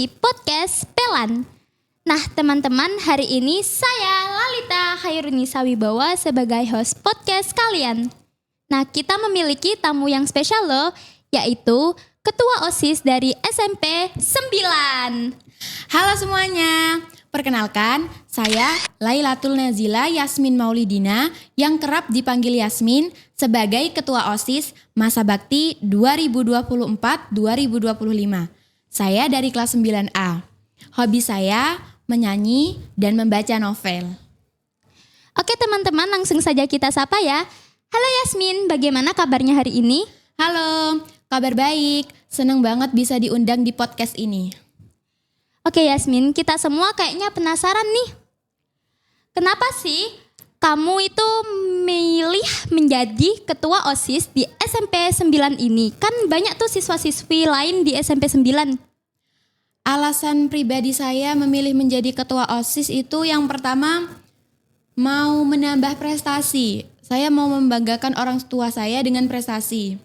di podcast Pelan. Nah teman-teman, hari ini saya Lalita Khairunisa Wibawa sebagai host podcast kalian. Nah kita memiliki tamu yang spesial loh, yaitu Ketua OSIS dari SMP 9. Halo semuanya, perkenalkan saya Lailatul Nazila Yasmin Maulidina yang kerap dipanggil Yasmin sebagai Ketua OSIS Masa Bakti 2024-2025. Saya dari kelas 9A. Hobi saya menyanyi dan membaca novel. Oke teman-teman, langsung saja kita sapa ya. Halo Yasmin, bagaimana kabarnya hari ini? Halo, kabar baik. Seneng banget bisa diundang di podcast ini. Oke Yasmin, kita semua kayaknya penasaran nih. Kenapa sih kamu itu milih menjadi ketua OSIS di SMP 9 ini? Kan banyak tuh siswa-siswi lain di SMP 9. Alasan pribadi saya memilih menjadi ketua OSIS itu yang pertama mau menambah prestasi. Saya mau membanggakan orang tua saya dengan prestasi.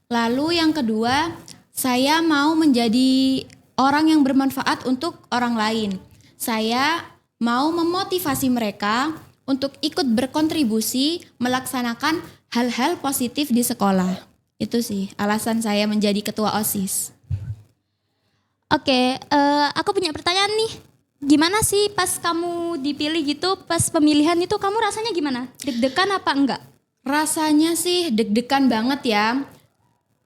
Lalu yang kedua, saya mau menjadi orang yang bermanfaat untuk orang lain. Saya mau memotivasi mereka untuk ikut berkontribusi melaksanakan hal-hal positif di sekolah. Itu sih alasan saya menjadi ketua OSIS. Oke, aku punya pertanyaan nih. Gimana sih pas kamu dipilih gitu, pas pemilihan itu kamu rasanya gimana? Deg-degan apa enggak? Rasanya sih deg-degan banget ya.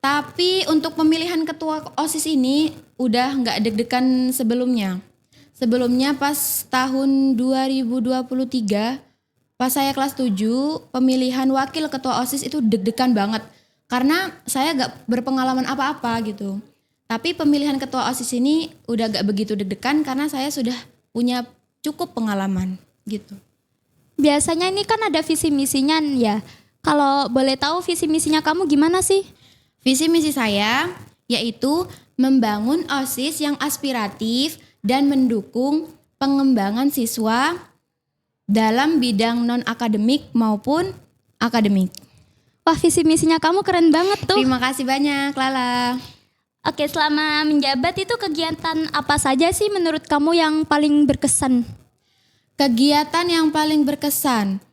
Tapi untuk pemilihan ketua OSIS ini udah nggak deg-degan sebelumnya. Sebelumnya pas tahun 2023, pas saya kelas 7, pemilihan wakil ketua OSIS itu deg-degan banget. Karena saya nggak berpengalaman apa-apa gitu. Tapi pemilihan ketua OSIS ini udah nggak begitu deg-degan karena saya sudah punya cukup pengalaman gitu. Biasanya ini kan ada visi misinya ya. Kalau boleh tahu visi misinya kamu gimana sih? Visi misi saya yaitu membangun OSIS yang aspiratif dan mendukung pengembangan siswa dalam bidang non-akademik maupun akademik. Wah, visi misinya kamu keren banget tuh. Terima kasih banyak, Lala. Oke, selama menjabat itu kegiatan apa saja sih menurut kamu yang paling berkesan? Kegiatan yang paling berkesan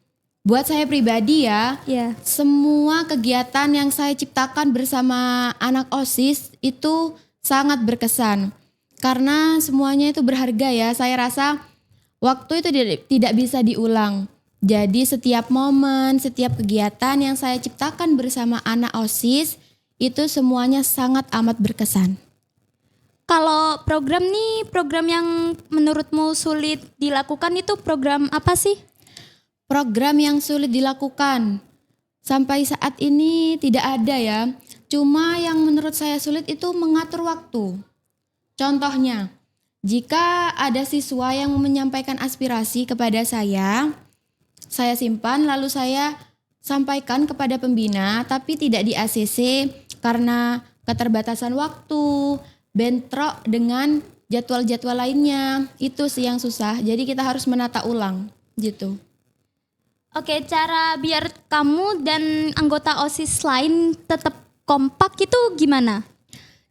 buat saya pribadi ya, semua kegiatan yang saya ciptakan bersama anak OSIS itu sangat berkesan. Karena semuanya itu berharga ya, saya rasa waktu itu tidak bisa diulang. Jadi setiap momen, setiap kegiatan yang saya ciptakan bersama anak OSIS itu semuanya sangat amat berkesan. Kalau program yang menurutmu sulit dilakukan itu program apa sih? Program yang sulit dilakukan sampai saat ini tidak ada ya. Cuma yang menurut saya sulit itu mengatur waktu. Contohnya, jika ada siswa yang menyampaikan aspirasi kepada saya simpan lalu saya sampaikan kepada pembina tapi tidak di ACC karena keterbatasan waktu, bentrok dengan jadwal-jadwal lainnya. Itu sih yang susah. Jadi kita harus menata ulang gitu. Oke, cara biar kamu dan anggota OSIS lain tetap kompak itu gimana?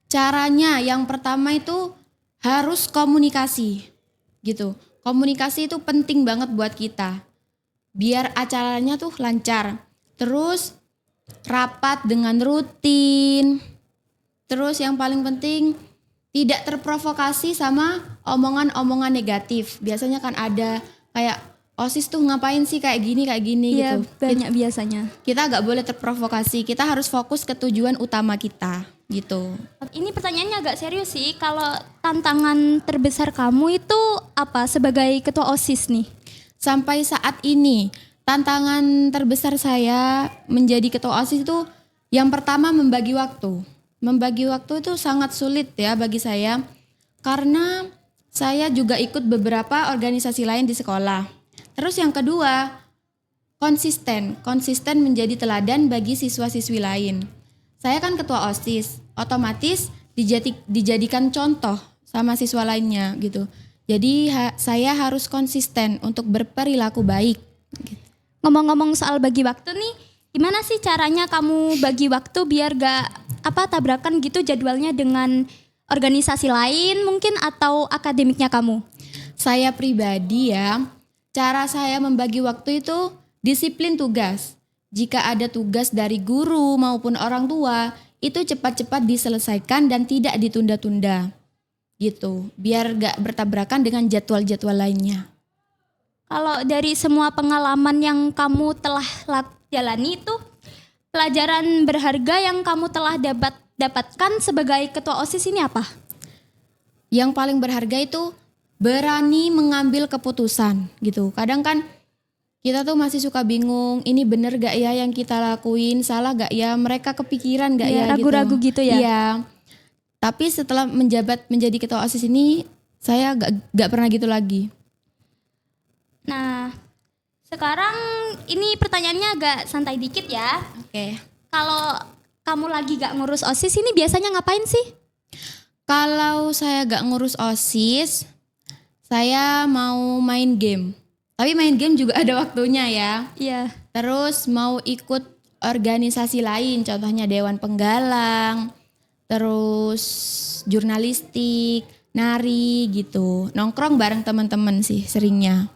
Caranya yang pertama itu harus komunikasi gitu. Komunikasi itu penting banget buat kita. Biar acaranya tuh lancar. Terus rapat dengan rutin. Terus yang paling penting tidak terprovokasi sama omongan-omongan negatif. Biasanya kan ada kayak OSIS tuh ngapain sih kayak gini ya, gitu. Banyak biasanya. Kita gak boleh terprovokasi, kita harus fokus ke tujuan utama kita gitu. Ini pertanyaannya agak serius sih. Kalau tantangan terbesar kamu itu apa sebagai ketua OSIS nih? Sampai saat ini tantangan terbesar saya menjadi ketua OSIS itu yang pertama membagi waktu. Membagi waktu itu sangat sulit ya bagi saya. Karena saya juga ikut beberapa organisasi lain di sekolah. Terus yang kedua, konsisten menjadi teladan bagi siswa-siswi lain. Saya kan ketua OSIS, otomatis dijadikan contoh sama siswa lainnya gitu. Jadi saya harus konsisten untuk berperilaku baik. Gitu. Ngomong-ngomong soal bagi waktu nih, gimana sih caranya kamu bagi waktu biar gak tabrakan gitu jadwalnya dengan organisasi lain mungkin atau akademiknya kamu? Saya pribadi ya, cara saya membagi waktu itu disiplin tugas. Jika ada tugas dari guru maupun orang tua, itu cepat-cepat diselesaikan dan tidak ditunda-tunda. Gitu, biar gak bertabrakan dengan jadwal-jadwal lainnya. Kalau dari semua pengalaman yang kamu telah jalani itu, pelajaran berharga yang kamu telah dapatkan sebagai ketua OSIS ini apa? Yang paling berharga itu berani mengambil keputusan gitu. Kadang kan kita tuh masih suka bingung, ini bener gak ya yang kita lakuin, salah gak ya, mereka kepikiran gak ya, ragu-ragu gitu ya? Iya. Tapi setelah menjabat menjadi ketua OSIS ini, saya gak pernah gitu lagi. Nah, sekarang ini pertanyaannya agak santai dikit ya. Oke. Kalau kamu lagi gak ngurus OSIS ini biasanya ngapain sih? Kalau saya gak ngurus OSIS, saya mau main game. Tapi main game juga ada waktunya ya. Iya. Terus mau ikut organisasi lain, contohnya Dewan Penggalang, terus jurnalistik, nari gitu. Nongkrong bareng teman-teman sih seringnya.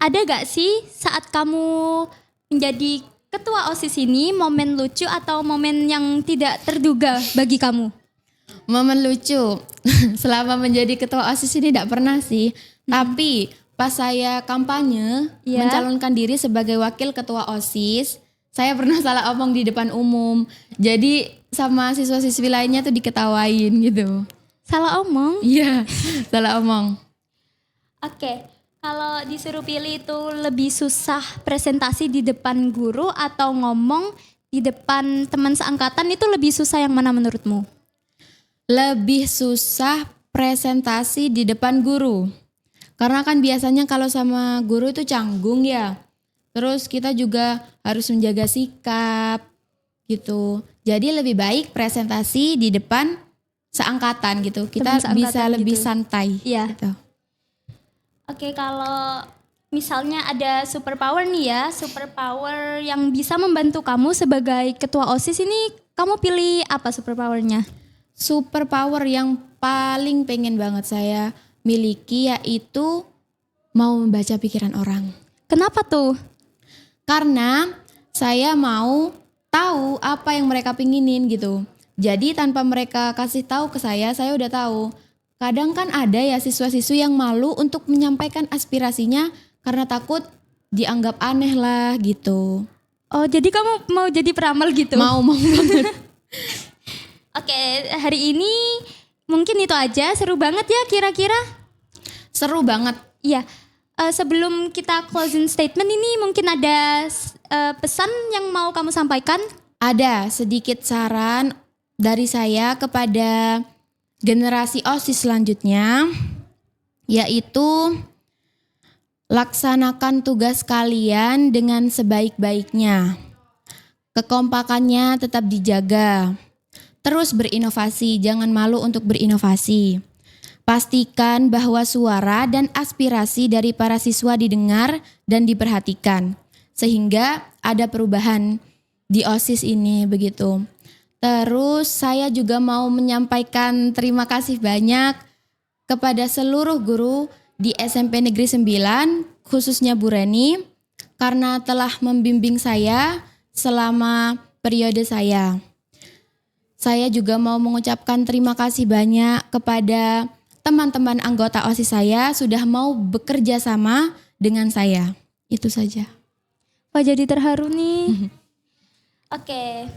Ada gak sih saat kamu menjadi ketua OSIS ini momen lucu atau momen yang tidak terduga bagi kamu? Momen lucu, selama menjadi ketua OSIS ini tidak pernah sih. Tapi pas saya kampanye mencalonkan diri sebagai wakil ketua OSIS, saya pernah salah omong di depan umum. Jadi sama siswa-siswi lainnya tuh diketawain gitu. Salah omong? Iya, salah omong. Oke, kalau disuruh pilih itu lebih susah presentasi di depan guru atau ngomong di depan teman seangkatan, itu lebih susah yang mana menurutmu? Lebih susah presentasi di depan guru. Karena kan biasanya kalau sama guru itu canggung ya. Terus kita juga harus menjaga sikap gitu. Jadi lebih baik presentasi di depan seangkatan gitu. Kita bisa lebih santai. Iya. Gitu. Oke, kalau misalnya ada superpower nih ya, superpower yang bisa membantu kamu sebagai ketua OSIS ini, kamu pilih apa superpowernya? Superpower yang paling pengen banget saya miliki yaitu mau membaca pikiran orang. Kenapa tuh? Karena saya mau tahu apa yang mereka pinginin gitu. Jadi tanpa mereka kasih tahu ke saya udah tahu. Kadang kan ada ya siswa-siswi yang malu untuk menyampaikan aspirasinya karena takut dianggap aneh lah gitu. Oh, jadi kamu mau jadi peramal gitu? Mau banget. Oke, hari ini mungkin itu aja. Seru banget ya kira-kira? Seru banget. Iya. Sebelum kita closing statement ini mungkin ada pesan yang mau kamu sampaikan? Ada sedikit saran dari saya kepada generasi OSIS selanjutnya, yaitu laksanakan tugas kalian dengan sebaik-baiknya. Kekompakannya tetap dijaga. Terus berinovasi, jangan malu untuk berinovasi. Pastikan bahwa suara dan aspirasi dari para siswa didengar dan diperhatikan, sehingga ada perubahan di OSIS ini begitu. Terus saya juga mau menyampaikan terima kasih banyak kepada seluruh guru di SMP Negeri 9, khususnya Bu Reni, karena telah membimbing saya selama periode saya. Saya juga mau mengucapkan terima kasih banyak kepada teman-teman anggota OSIS saya sudah mau bekerja sama dengan saya. Itu saja. Wah, jadi terharu nih. Oke.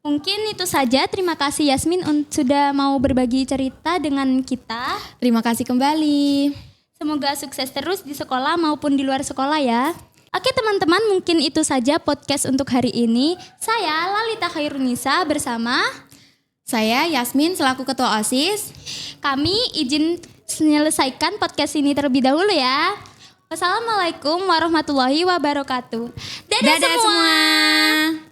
Mungkin itu saja. Terima kasih Yasmin sudah mau berbagi cerita dengan kita. Terima kasih kembali. Semoga sukses terus di sekolah maupun di luar sekolah ya. Oke teman-teman, mungkin itu saja podcast untuk hari ini. Saya Lalita Khairunisa bersama saya Yasmin selaku Ketua OSIS. Kami izin menyelesaikan podcast ini terlebih dahulu ya. Wassalamualaikum warahmatullahi wabarakatuh. Dadah semua.